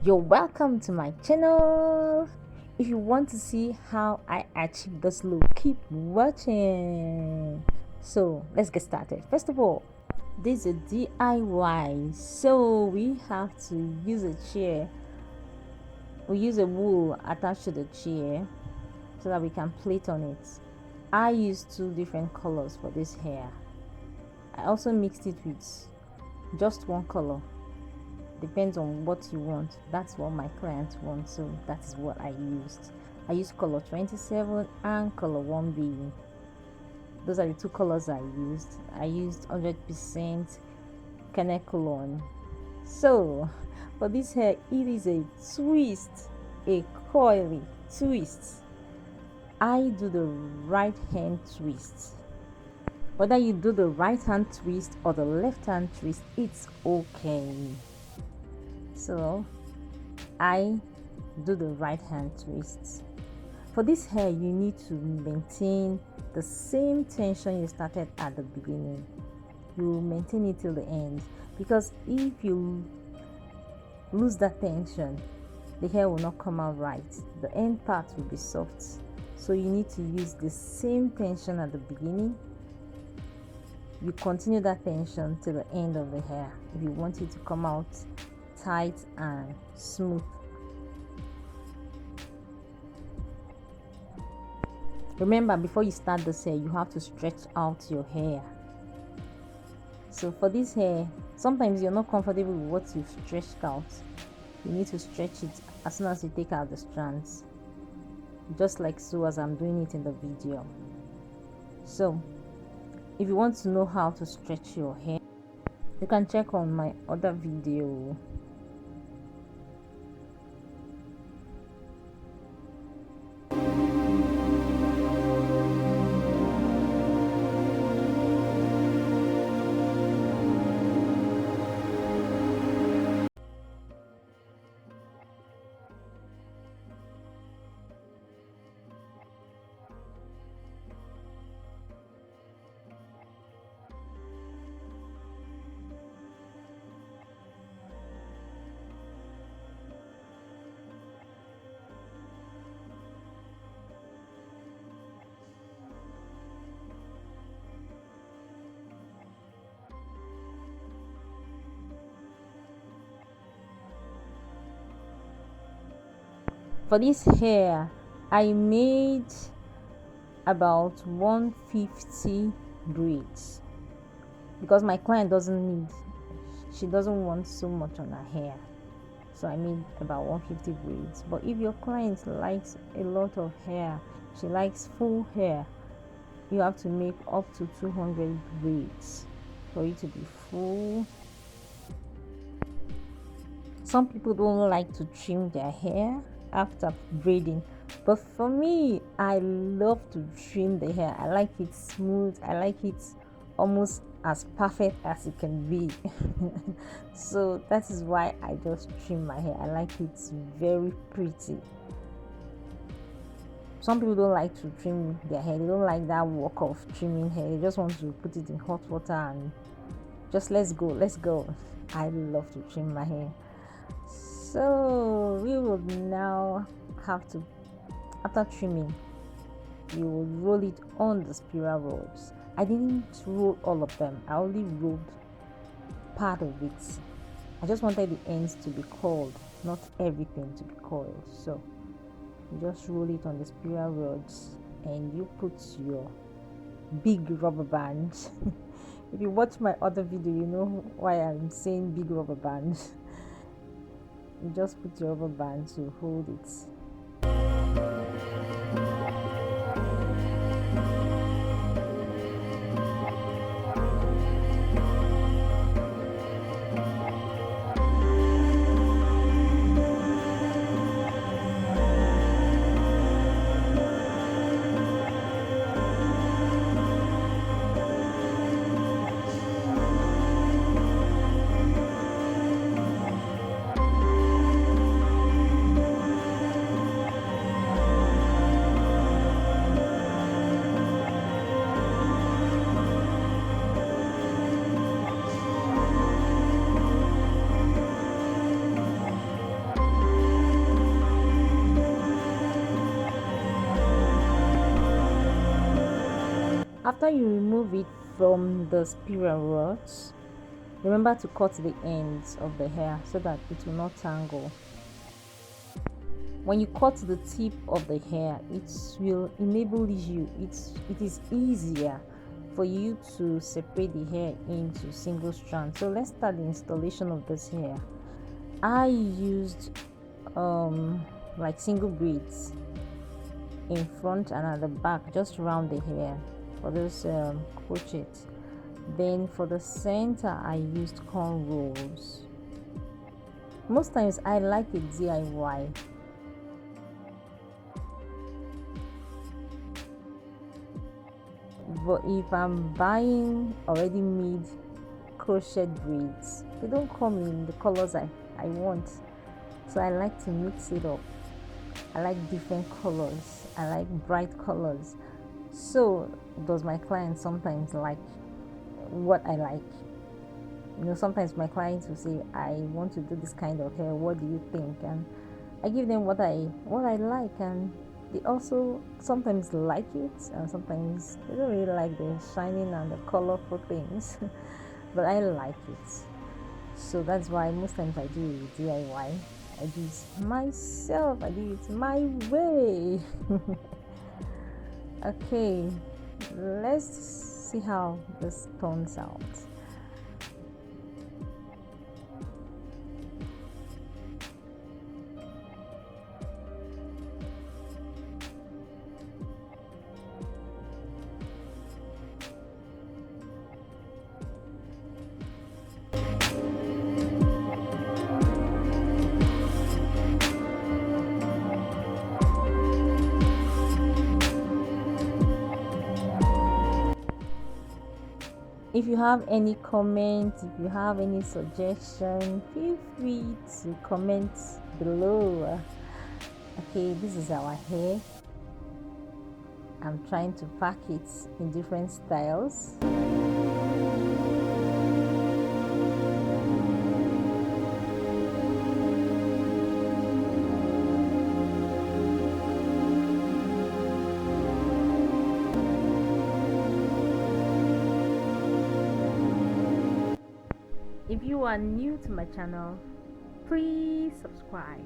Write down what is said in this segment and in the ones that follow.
You're welcome to my channel. If you want to see how I achieve this look, keep watching. So let's get started. First of all, this is a DIY, so we have to use a chair. We use a wool attached to the chair so that we can plait on it. I used 2 different colors for this hair. I also mixed it with just 1 color. Depends on what you want. That's what my clients want, so that is what I used. I used color 27 and color 1B. Those are the 2 colors I used. I used 100% Kanekalon. So for this hair, it is a twist, a curly twist. I do the right hand twist. Whether you do the right hand twist or the left hand twist, it's okay. So I do the right hand twist. For this hair, you need to maintain the same tension you started at the beginning. You maintain it till the end, because if you lose that tension, the hair will not come out right. The end part will be soft. So you need to use the same tension at the beginning. You continue that tension till the end of the hair if you want it to come out tight and smooth. Remember, before you start this hair, you have to stretch out your hair. So for this hair, sometimes you're not comfortable with what you've stretched out. You need to stretch it as soon as you take out the strands, just like so as I'm doing it in the video. So if you want to know how to stretch your hair, you can check on my other video. For this hair, I made about 150 braids because my client she doesn't want so much on her hair, so I made about 150 braids. But if your client likes a lot of hair, she likes full hair, you have to make up to 200 braids for it to be full. Some people don't like to trim their hair after braiding, but for me, I love to trim the hair. I like it smooth. I like it almost as perfect as it can be. So that is why I just trim my hair. I like it very pretty. Some people don't like to trim their hair. They don't like that work of trimming hair. They just want to put it in hot water and just let's go. I love to trim my hair. So we will now have to, after trimming, you will roll it on the spiral rods. I didn't roll all of them. I only rolled part of it. I just wanted the ends to be coiled, not everything to be coiled. So you just roll it on the spiral rods and you put your big rubber band. If you watch my other video, you know why I'm saying big rubber band. You just put your rubber band to hold it. After you remove it from the spiral rods, remember to cut the ends of the hair so that it will not tangle. When you cut the tip of the hair, it will enable you, it is easier for you to separate the hair into single strands. So let's start the installation of this hair. I used like single braids in front and at the back, just around the hair for this crochet. Then for the center, I used cornrows. Most times I like it DIY. But if I'm buying already made crochet braids, they don't come in the colors I want, so I like to mix it up. I like different colors, I like bright colors. So does my client sometimes like what I like. You know, sometimes my clients will say, I want to do this kind of hair, what do you think? And I give them what I like, and they also sometimes like it, and sometimes they don't really like the shining and the colorful things. But I like it, so that's why most times I do DIY. I do it myself, I do it my way. Okay, let's see how this turns out. If you have any comments, if you have any suggestion, feel free to comment below. Okay, this is our hair. I'm trying to pack it in different styles. If you are new to my channel, please subscribe.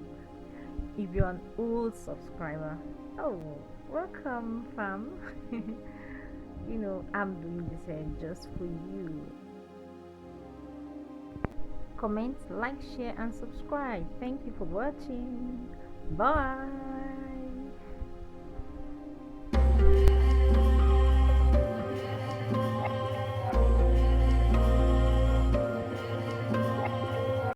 If you're an old subscriber, oh, welcome fam. You know, I'm doing this hair just for you. Comment, like, share and subscribe. Thank you for watching. Bye.